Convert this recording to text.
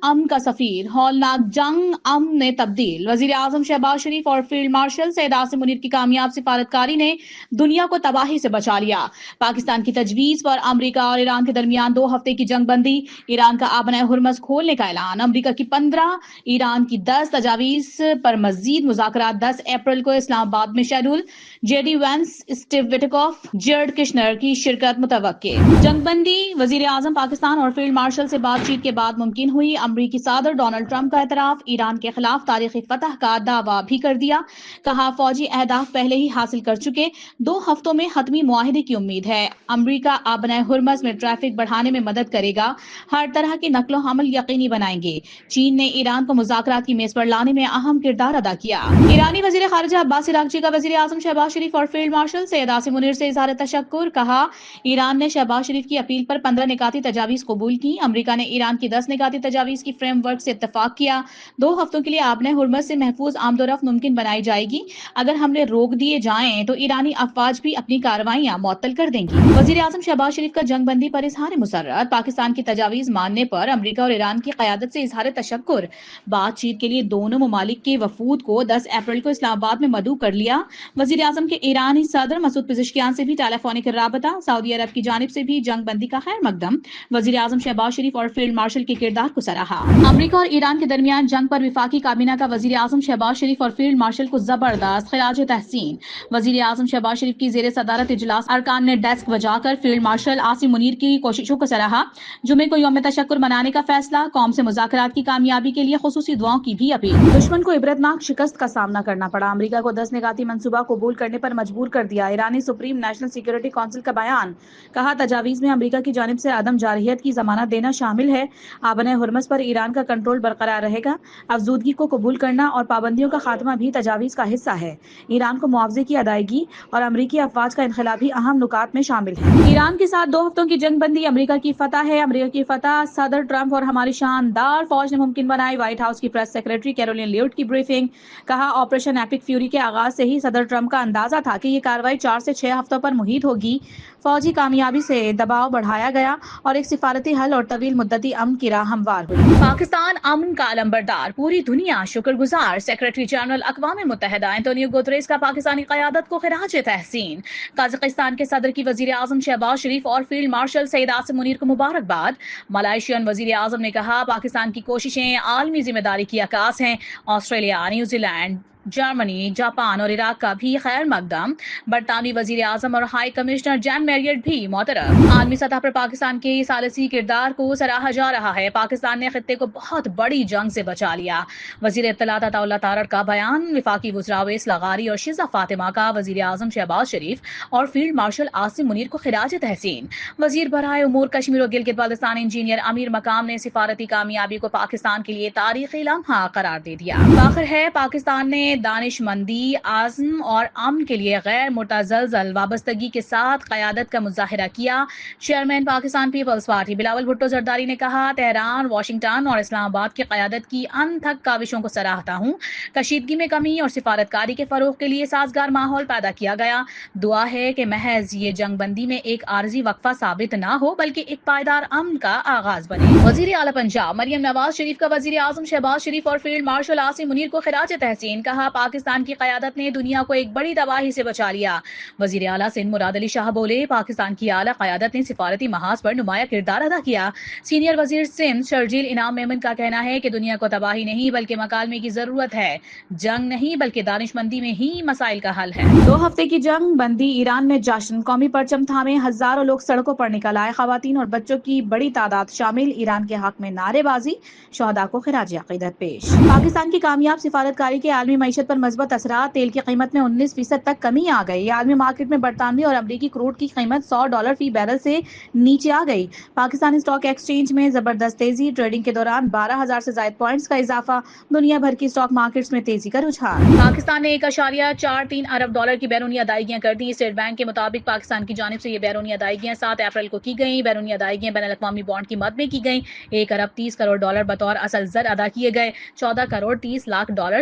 امن کا سفیر، ہولناک جنگ امن میں تبدیل۔ وزیر اعظم شہباز شریف اور فیلڈ مارشل سید عاصم منیر کی کامیاب سفارتکاری نے دنیا کو تباہی سے بچا لیا۔ پاکستان کی تجویز پر امریکہ اور ایران کے درمیان 2 ہفتے کی جنگ بندی، ایران کا آبنۂ ہرمز کھولنے کا اعلان، امریکہ کی 15، ایران کی 10 تجاویز پر مزید مذاکرات 10 اپریل کو اسلام آباد میں schedule. J D Vance, Steve Witkoff, Jared Kushner کی شرکت متوقع۔ جنگ بندی وزیر اعظم پاکستان اور فیلڈ مارشل سے بات چیت کے بعد ممکن ہوئی۔ امریکی صدر ڈونلڈ ٹرمپ کا اعتراف، ایران کے خلاف تاریخی فتح کا دعویٰ بھی کر دیا۔ کہا فوجی اہداف پہلے ہی حاصل کر چکے، 2 ہفتوں میں حتمی معاہدے کی امید ہے۔ امریکہ آبنۂ ہرمز میں ٹریفک بڑھانے میں مدد کرے گا، ہر طرح کی نقل و حمل یقینی بنائیں گے۔ چین نے ایران کو مذاکرات کی میز پر لانے میں اہم کردار ادا کیا۔ ایرانی وزیر خارجہ عباس عراقچی کا وزیر اعظم شہباز شریف اور فیلڈ مارشل سید عاصم منیر سے اظہار تشکر۔ کہا ایران نے شہباز شریف کی اپیل پر 15 نکاتی تجاویز قبول کی۔ امریکہ نے ایران کی 10 نکاتی تجاویز کی فریم ورک سے اتفاق کیا۔ 2 ہفتوں کے لیے آبنۂ ہرمز سے محفوظ آمد و رفت ممکن بنائی جائے گی۔ اگر حملے روک دیے جائیں تو ایرانی افواج بھی اپنی کارروائیاں معطل کر دیں گی۔ وزیر اعظم شہباز شریف کا جنگ بندی پر اظہار مسرت، پاکستان کی تجاویز ماننے پر امریکہ اور ایران کی قیادت سے اظہار تشکر۔ بات چیت کے لیے دونوں ممالک کے وفود کو 10 اپریل کو اسلام آباد میں مدعو کر لیا۔ وزیر اعظم کے ایرانی صدر مسعود پزشکیان سے بھی ٹیلی فونک رابطہ، سعودی عرب کی جانب سے بھی جنگ بندی کا خیر مقدم۔ وزیر اعظم شہباز شریف اور فیلڈ مارشل کے کردار کو سراہا۔ امریکہ اور ایران کے درمیان جنگ پر وفاقی کابینہ کا وزیر اعظم شہباز شریف اور فیلڈ مارشل کو زبردست خراج تحسین۔ وزیر اعظم شہباز شریف کی زیر صدارت اجلاس ارکان نے ڈیسک بجا کر فیلڈ مارشل عاصم منیر کی کوششوں کو سراہا۔ جمعے کو یوم تشکر منانے کا فیصلہ، قوم سے مذاکرات کی کامیابی کے لیے خصوصی دعاؤں کی بھی اپیل۔ دشمن کو عبرتناک شکست کا سامنا کرنا پڑا، امریکہ کو 10 نکاتی منصوبہ قبول کرنے پر مجبور کر دیا۔ ایرانی سپریم نیشنل سیکورٹی کونسل کا بیان، کہا تجاویز میں امریکہ کی جانب سے عدم جارحیت کی ضمانت دینا شامل ہے۔ آبنۂ ہرمز پر ایران کا کنٹرول برقرار رہے گا۔ افزودگی کو قبول کرنا اور پابندیوں کا خاتمہ بھی تجاویز کا حصہ ہے۔ ایران کو معاوضے کی ادائیگی اور امریکی افواج کا انخلا بھی اہم نکات میں شامل ہے۔ ایران کے ساتھ 2 ہفتوں کی جنگ بندی امریکہ کی فتح ہے۔ امریکہ کی فتح صدر ٹرمپ اور ہماری شاندار فوج نے ممکن بنائی، وائٹ ہاؤس کی پریس سیکرٹری کیرولین لیوٹ کی بریفنگ۔ کہا آپریشن ایپک فیوری کے آغاز سے ہی صدر ٹرمپ کا اندازہ تھا کہ یہ کارروائی 4 سے 6 ہفتوں پر محیط ہوگی۔ فوجی کامیابی سے دباؤ بڑھایا گیا اور ایک سفارتی حل اور طویل مدتی امن کی راہ ہموار ہوئی۔ پاکستان امن کا علمبردار، پوری دنیا شکر گزار۔ سیکرٹری جنرل اقوام متحدہ انتونیو گوتریس کا پاکستانی قیادت کو خراج تحسین۔ قازقستان کے صدر کی وزیر اعظم شہباز شریف اور فیلڈ مارشل سید عاصم منیر کو مبارکباد۔ ملائیشین وزیر اعظم نے کہا پاکستان کی کوششیں عالمی ذمہ داری کی عکاس ہیں۔ Australia, New Zealand, Germany, Japan اور عراق کا بھی خیر مقدم۔ برطانوی وزیر اعظم اور ہائی کمشنر جان میریٹ بھی معترف۔ عالمی سطح پر پاکستان کے ثالثی کردار کو سراہا جا رہا ہے۔ پاکستان نے خطے کو بہت بڑی جنگ سے بچا لیا۔ وزیر اطلاعات عطا اللہ تارڑ کا بیان، وفاقی وزراء اویس لغاری اور شیزہ فاطمہ کا وزیر اعظم شہباز شریف اور فیلڈ مارشل عاصم منیر کو خراج تحسین۔ وزیر برائے امور کشمیر و گلگت بلتستان انجینئر امیر مقام نے سفارتی کامیابی کو پاکستان کے لیے تاریخی لمحہ قرار دے دیا۔ فخر ہے پاکستان نے دانش مندی، عزم اور امن کے لیے غیر متزلزل وابستگی کے ساتھ قیادت کا مظاہرہ کیا۔ چیئرمین پاکستان پیپلز پارٹی بلاول بھٹو زرداری نے کہا تہران، واشنگٹن اور اسلام آباد کی قیادت کی انتھک کاوشوں کو سراہتا ہوں۔ کشیدگی میں کمی اور سفارتکاری کے فروغ کے لیے سازگار ماحول پیدا کیا گیا۔ دعا ہے کہ محض یہ جنگ بندی میں ایک عارضی وقفہ ثابت نہ ہو بلکہ ایک پائیدار امن کا آغاز بنے۔ وزیر اعلیٰ پنجاب مریم نواز شریف کا وزیر اعظم شہباز شریف اور فیلڈ مارشل عاصم منیر کو خراج تحسین۔ کہا پاکستان کی قیادت نے دنیا کو ایک بڑی تباہی سے بچا لیا۔ وزیر اعلیٰ سندھ مراد علی شاہ بولے پاکستان کی اعلیٰ قیادت نے سفارتی محاذ پر نمایاں کردار ادا کیا۔ سینئر وزیر سندھ شرجیل انعام میمن کا کہنا ہے کہ دنیا کو تباہی نہیں بلکہ مکالمے کی ضرورت ہے، جنگ نہیں بلکہ دانش مندی میں ہی مسائل کا حل ہے۔ 2 ہفتے کی جنگ بندی، ایران میں جشن، قومی پرچم تھامے ہزاروں لوگ سڑکوں پر نکل آئے، خواتین اور بچوں کی بڑی تعداد شامل، ایران کے حق میں نعرے بازی، شہداء کو خراج عقیدت پیش۔ پاکستان کی کامیاب سفارتکاری کے عالمی معیشت پر مثبت اثرات، تیل کی قیمت میں 19% تک کمی آ گئی۔ عالمی مارکیٹ میں برطانوی اور امریکی کروڈ کی قیمت $100 فی بیرل سے نیچے آ گئی۔ پاکستانی اسٹاک ایکسچینج میں زبردست تیزی، ٹریڈنگ کے دوران 12,000 سے زائد پوائنٹس کا اضافہ، دنیا بھر کی اسٹاک مارکیٹس میں تیزی کا رجحان۔ پاکستان نے $1.43 ارب کی بیرونی ادائیگیاں کر دی۔ اسٹیٹ بینک کے مطابق پاکستان کی جانب سے یہ بیرونی ادائیگیاں 7 اپریل کو کی گئیں۔ بیرونی ادائیگیاں بین الاقوامی بانڈ کی مد میں کی گئیں۔ $1.30 کروڑ بطور اصل زر ادا کیے گئے، $14.30 کروڑ